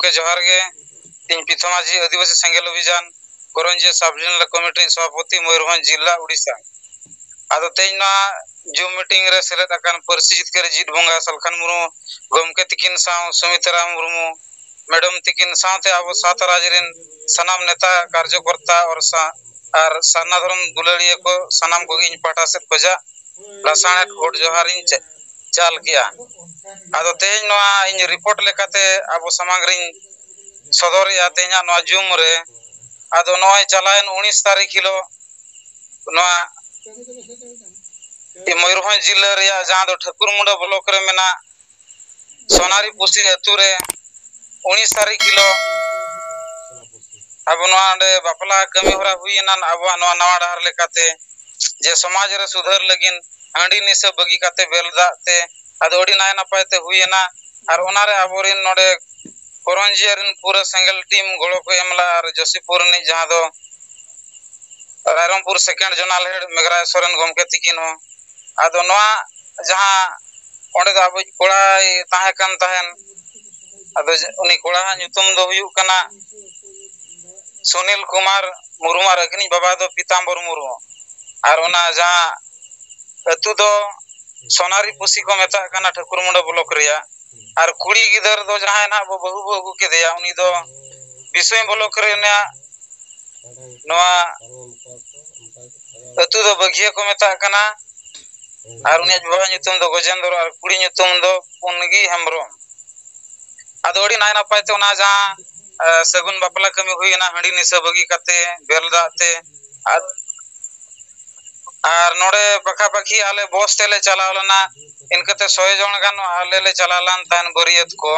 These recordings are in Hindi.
ᱜᱚᱢᱠᱮ ᱡᱚᱦᱟᱨ ᱜᱮ ᱤᱧ ᱯᱤᱛᱷᱚᱢᱟᱡᱷᱤ आदिवासी सेंगेल अभियान करंजे सब जिला कमिटी सभापति मयूरभंज जिला उड़ीसा आदो तेजना जूम मीटिंग रे सेलेद अकान परसी जितकर जीत बोंगा सलखान मुर्मू गमके तिकिन साव सुमित्रा मुर्मू मैडम तिकिन सावते आबो सात राज्यरेन सनाम नेता कार्यकर्ता और सारना धर्म दुलड़िया को सनाम को इन पाटा से खोजा लासानेट गोड जोहारिन चाल किया आदो तेज नोआ इन रिपोर्ट लेकाते आबो समाग्रिन सदर या तेजा नोआ जूम रे आदो नोय चलायन 19 तारीख हिलो नोआ मयूरभंज जिला रे जहां दो ठाकुरमुंडा ब्लॉक रे मेना सोनारी पुसी अतु रे 19 तारीख हिलो अब नोआ बापला कमी होरा हुईना अब नोआ नवा डार लेकाते जे समाज रे सुधार लगिन हांडी निसे बगी काते बेलदाते आदो ओडी नाय नापायते हुईना और ओनारे आबोरिन नोडे करंजियारिन पूरा सिंगल टीम गोड़ो को एमला और जसीपुर नि जहां दो Rairangpur second zonal head Meghraj Soren गमके तिकिन हो आदो नोआ जहां ओंडे दा अब कोड़ा ताहे कान ताहेन आदो उनी कोड़ा नुतुम दो हुयु कना सुनील कुमार मुर्मू और अग्नि बाबा दो पीतांबर मुर्मू और ओना जहां अतु दो सोनारी पुसी को मेता कना ठाकुरमुंडा ब्लॉक रिया और कुड़ी गिदर दो जहां ना बहु बहु के दिया उनी दो विषय ब्लॉक रे ना नोआ अतु दो बगिया को मेता कना और उनी बाबा नुतुम दो गजेंद्र और कुड़ी नुतुम दो पुनगी हेम्ब्रम आदो ओडी नाय नापायते ओना जहां सगुन बापला कमी हुईना हंडी निसे बगी काते बेलदाते और नोडे पखा पखी आले बॉस तेले चलावलना इनकते 100 जन गान आले ले चलालान तान बरियत को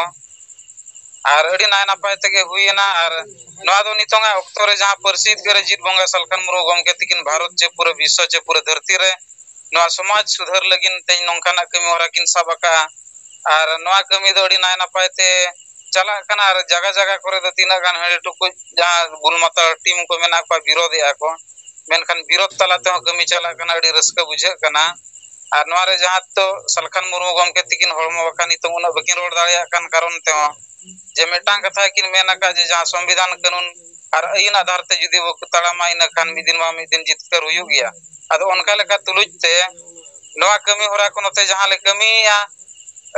और अडी नाय नापाय तेगे हुईना और नोआ दो नितोंगा अक्तो रे जहां प्रसिद्ध करे जीत बोंगा सलखान मुर्मू गमके तिकिन भारत चे पूरा विश्व चे पूरा धरती रे नोआ समाज सुधार लगिन ते नोंकाना कमी होरा किन सबका और नोआ कमी दो अडी नाय नापाय ते चला कना और जगह जगह करे दो तीना गान हड़े टुकु जहां बुलमाता टीम को मेना को विरोध या को मेनखान विरोध तलाते कमी चला कना अडी रस्का बुझे कना और नोआ रे जहां तो सलखान मुर्मू गमके तिकिन हड़मो बकानी तो उना बकिन रोड दाड़िया कान कारण ते जे मेटांग कथा किन मेना का जे जहां संविधान कानून और आईन आधार ते जुदी वो तड़ामा इन खान मिदिन जितकर हुयु गया आदो ओनका लेका तुलुजते नोआ कमी होरा को नते जहां ले कमी या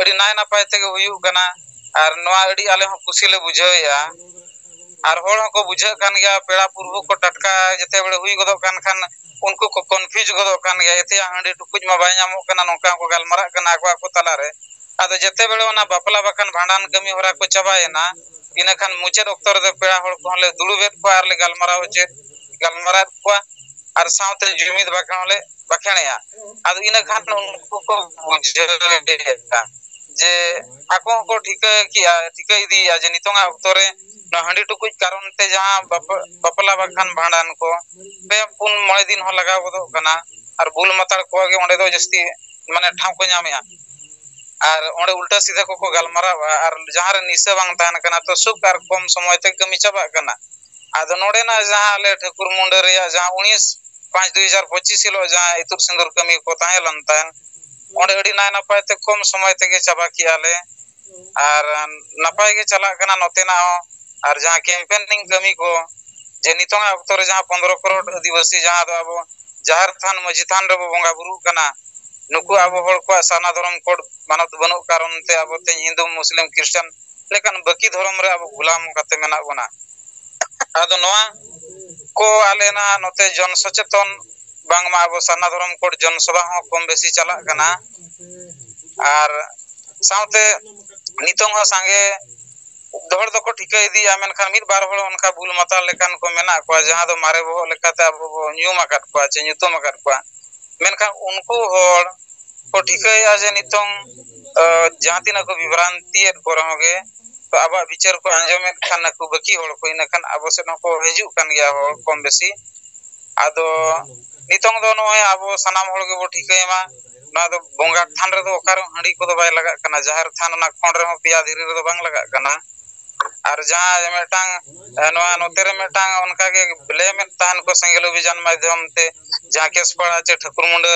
अडी नाय नापाय तेगे हुयु कना और नोआ अडी आले हो खुशी ले बुझाया और होड़ को बुझा कान गया पेड़ा पूर्व को टटका जते बड़े हुई गदो कान खान उनको को कन्फ्यूज गदो कान गया एते हांडी टुकुज मा बाय नामो कना नोका को गालमरा कना को तला रे आदो जते बेले ओना बापला बाखान भांडान कमी होरा को चबायना इना खान मुचे डॉक्टर दे पेड़ा होड़ को ले दुलुबेत को आर ले गालमरा होचे गालमरा को और साउते जुमिद बाखान ले बाखेणया आदो इना खान उनको को बुझा जे आको को ठीक किया ठीक इदिया जे नितोंगा अक्तरे न हंडी टुकुज कारण ते जहां बापला बाखान भांडान को पे पुन मळे दिन हो लगाव गदो कना और बुल मतार को गे ओंडे दो जस्ती माने ठाव को ᱧᱟᱢᱮᱟ और ओंडे उल्टा सीधा को गालमारा और जहां रे निसे बांग तान कना तो सुख और कम समय ते कमी चाबा कना आदो नोडे ना जहां ले ठाकुरमुंडा रे जहां 19/5/2025 हिलो जहां इतुर सिंदूर कमी को ताहे लनतान ओंडे अडी नाय नापाय ते कम समय तेगे चाबा कियाले और नापाय गे चला कना नोतेना और जहां कैंपेनिंग कमी को जे नितोंगा अक्तो रे जहां 15 करोड़ आदिवासी जहां दो अब जहार थान मजी थान रे बोंगा बुरु कना नुकु अब होड़ को साना धर्म कोड मानत बनु कारण ते अब ते हिंदू मुस्लिम क्रिश्चियन लेकिन बाकी धर्म रे अब गुलाम कते मेना बना आदो नोआ को आलेना नोते जन सचेतन बांगमा अब साना धर्म कोड जनसभा हो कम बेसी चला कना और साउते नितोंग हो संगे दौड़ दो को ठीक इदी आमेन खान मिद बार होड़ उनका बुल मता लेकान को मेना को जहां दो मारे बो लेकाते अब न्यू माकत को चे न्यूतो माकत को मेनखान उनको होड़ को ठीक है जे नितोंग जहां तिना को विभ्रांति को रहोगे तो अब विचार को अंजम खान को बकी होड़ को इन खान अब से को हिजु कान गया हो कम बेसी आदो नितोंग दो नो अब सनाम होड़ के बो ठीक है मा ना दो बोंगा थान रे दो ओकार हंडी को दो बाय लगा कना जहार थान ना कोन रे हो पिया धीरे रे दो बांग लगा कना और जहां मेटांग नोआ नोतेरे मेटांग उनका के ब्ले में तान को संगेल अभियान माध्यम ते जहां केस पड़ा चे ठाकुरमुंडा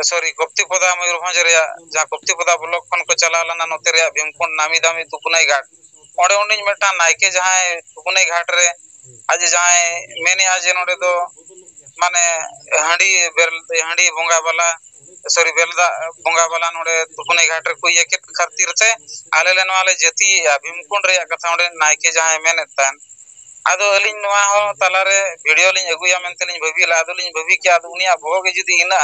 सॉरी कोप्तिपदा मयूरभंज रे जहां कोप्तिपदा ब्लॉक खन को चलालाना नोतेरे भीमकुंड नामी दामी तुकुनाई घाट onde undi meta naike jahay tukunai ghat re आज jahay mene aje node do mane handi bonga bala sorry belda bonga bala node tukunai ghat re ko ye ket khatir te ale le nwale jati bhimkund re katha onde naike jahay mene tan ado alin noa ho talare video lin aguya mente lin bhabi la ado lin bhabi ki ado unia bhoge judi ina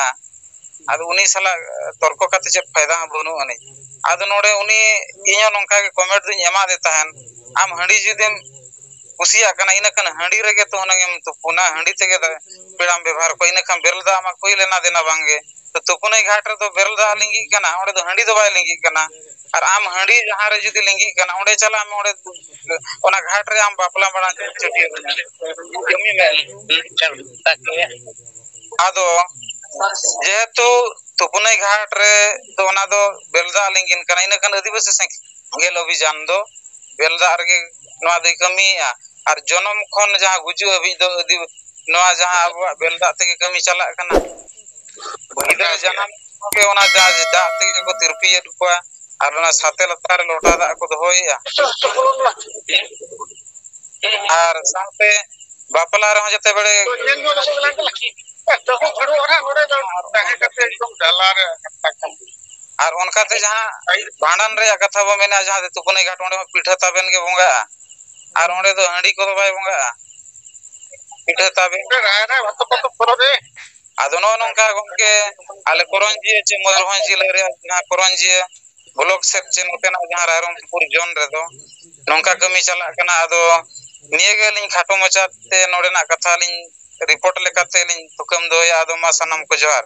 ado uni sala torko kate che फायदा बनु ani ado node uni inyo nongka ke comment din ema de tahan am handi judim kusiya kana ina kana handi rege to honangem to puna handi tege pedam ବ୍ୟବହାର ko ina kam berlda ama koi lena dena bange to tukunai ghat re to berlda lingi kana onde to handi do bai lingi kana ar am handi jaha re judi lingi kana onde chala am onde ona ghat re am bapla bana choti jami me ado jehetu tukunai ghat re to ona do belda lingin kana ina kan adivasi sangel abhijan do belda arge noa de kami ar jonom khon jaha guju abhi do noa jaha abu belda tege kami chala kana gidra janam ke ona jaha da tege ko tirpiyet ko ar ona sate latar lota da ko dohoya ar sante bapala re jate bede আর অনকাতে যাহা ভান্ডান রে কথা বো মেনা যাহা তুকুনাই ঘাট onde পিঠা তাবেন গে বঙ্গা আর onde তো হাঁড়ি কো বাই বঙ্গা পিঠা তাবেন রায়না ভাত কত করবে আদনো নঙ্কা গমকে আলে করঞ্জি আছে ময়ূরভঞ্জ জেলা রে না করঞ্জি ব্লক সেকশন ওতেনা যাহা রায়রংপুর জোন রে দো নঙ্কা কমি চালা কানা আদো নিয়ে গেলিন খাটো মচাতে নড়েনা কথা লিন रिपोर्ट लेकाते लिन तुकम दोया आदो मा सनम को जोहार